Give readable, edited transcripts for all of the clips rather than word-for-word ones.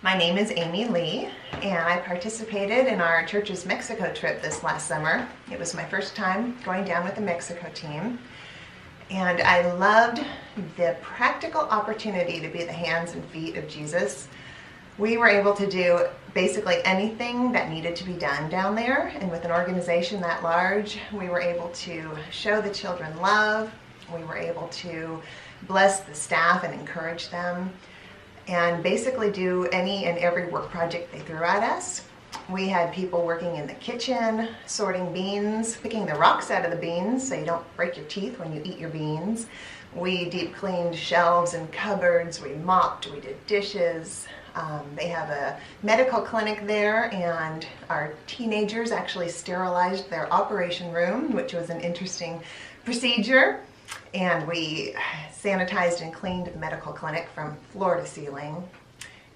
My name is Amy Lee, and I participated in our church's Mexico trip this last summer. It was my first time going down with the Mexico team, and I loved the practical opportunity to be the hands and feet of Jesus. We were able to do basically anything that needed to be done down there, and with an organization that large, we were able to show the children love. We were able to bless the staff and encourage them, and basically do any and every work project they threw at us. We had people working in the kitchen, sorting beans, picking the rocks out of the beans so you don't break your teeth when you eat your beans. We deep cleaned shelves and cupboards, we mopped, we did dishes. They have a medical clinic there, and our teenagers actually sterilized their operation room, which was an interesting procedure. And we sanitized and cleaned the medical clinic from floor to ceiling.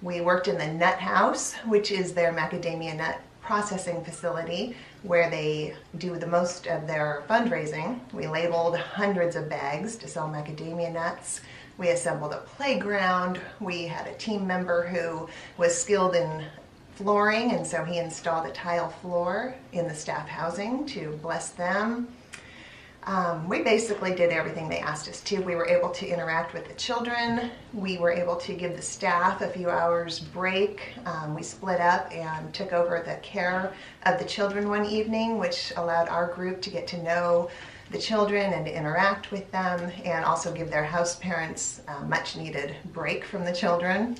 We worked in the nut house, which is their macadamia nut processing facility where they do the most of their fundraising. We labeled hundreds of bags to sell macadamia nuts. We assembled a playground. We had a team member who was skilled in flooring, and so he installed a tile floor in the staff housing to bless them. We basically did everything they asked us to. We were able to interact with the children. We were able to give the staff a few hours break. We split up and took over the care of the children one evening, which allowed our group to get to know the children and to interact with them, and also give their house parents a much needed break from the children.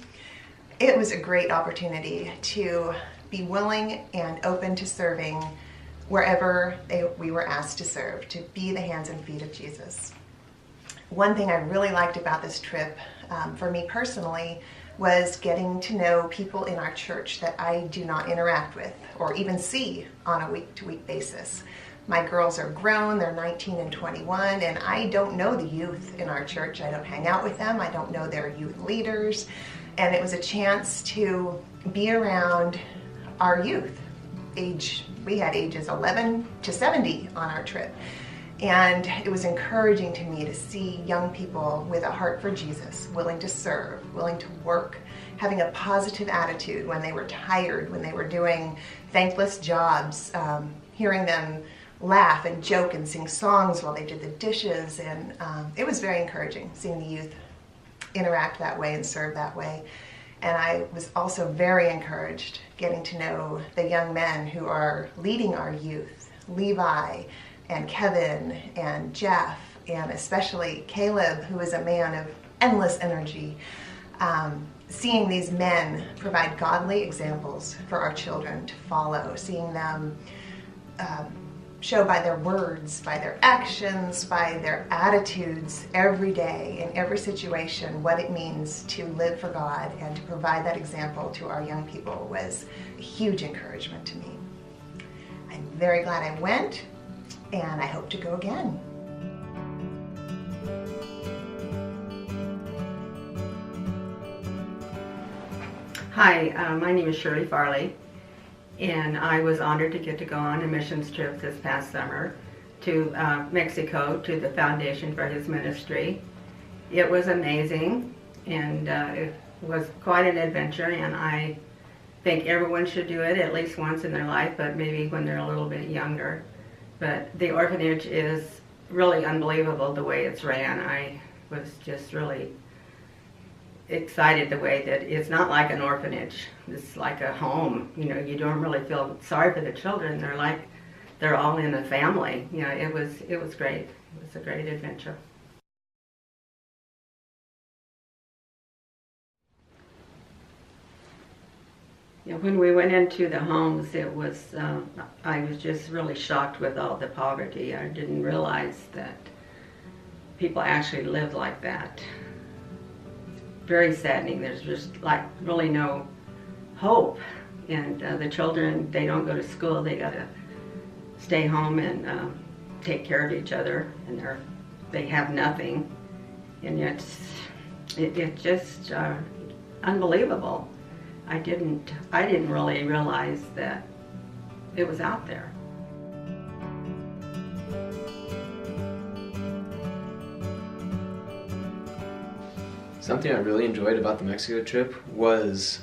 It was a great opportunity to be willing and open to serving wherever we were asked to serve, to be the hands and feet of Jesus. One thing I really liked about this trip, for me personally, was getting to know people in our church that I do not interact with or even see on a week-to-week basis. My girls are grown, they're 19 and 21, and I don't know the youth in our church. I don't hang out with them, I don't know their youth leaders, and it was a chance to be around our youth. We had ages 11 to 70 on our trip. And it was encouraging to me to see young people with a heart for Jesus, willing to serve, willing to work, having a positive attitude when they were tired, when they were doing thankless jobs, hearing them laugh and joke and sing songs while they did the dishes. And it was very encouraging seeing the youth interact that way and serve that way. And I was also very encouraged getting to know the young men who are leading our youth, Levi and Kevin and Jeff, and especially Caleb, who is a man of endless energy. Seeing these men provide godly examples for our children to follow, seeing them show by their words, by their actions, by their attitudes every day, in every situation, what it means to live for God and to provide that example to our young people was a huge encouragement to me. I'm very glad I went, and I hope to go again. Hi, my name is FARLEY. And I was honored to get to go on a missions trip this past summer to Mexico, to the Foundation for His Ministry. It was amazing, and it was quite an adventure, and I think everyone should do it at least once in their life, but maybe when they're a little bit younger. But the orphanage is really unbelievable the way it's ran. I was just really excited the way that it's not like an orphanage. It's like a home. You know, you don't really feel sorry for the children. They're all in a family. You know, it was great. It was a great adventure. You know, when we went into the homes, it was I was just really shocked with all the poverty. I didn't realize that people actually lived like that. Very saddening. There's just like really no hope, and the children, they don't go to school. They gotta stay home and take care of each other, and they have nothing, and it's just unbelievable. I didn't really realize that it was out there. Something I really enjoyed about the Mexico trip was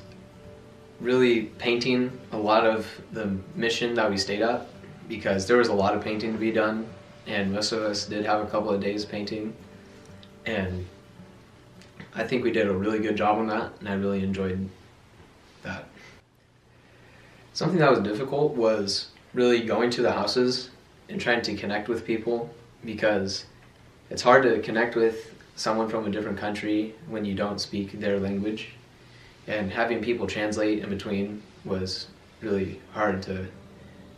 really painting a lot of the mission that we stayed at, because there was a lot of painting to be done, and most of us did have a couple of days painting, and I think we did a really good job on that, and I really enjoyed that. Something that was difficult was really going to the houses and trying to connect with people, because it's hard to connect with someone from a different country when you don't speak their language, and having people translate in between was really hard to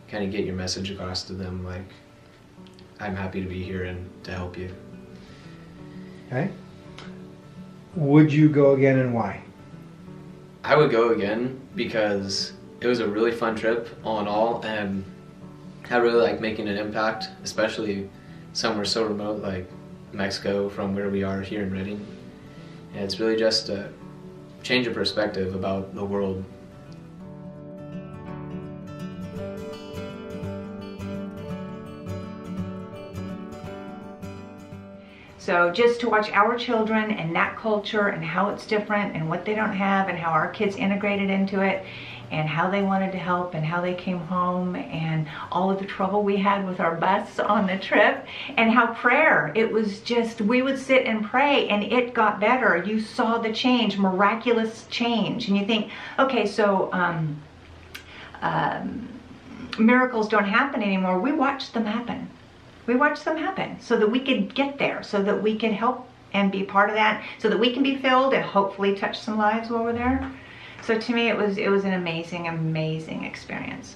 kind of get your message across to them, like, I'm happy to be here and to help you. Okay. Would you go again, and why? I would go again because it was a really fun trip all in all, and I really like making an impact, especially somewhere so remote like Mexico from where we are here in Redding. And it's really just a change of perspective about the world. So just to watch our children and that culture and how it's different and what they don't have and how our kids integrated into it and how they wanted to help and how they came home and all of the trouble we had with our bus on the trip and how prayer, it was just, we would sit and pray and it got better. You saw the change, miraculous change. And you think, okay, so miracles don't happen anymore. We watched them happen. We watched them happen so that we could get there, so that we could help and be part of that, so that we can be filled and hopefully touch some lives while we're there. So to me, it was an amazing, amazing experience.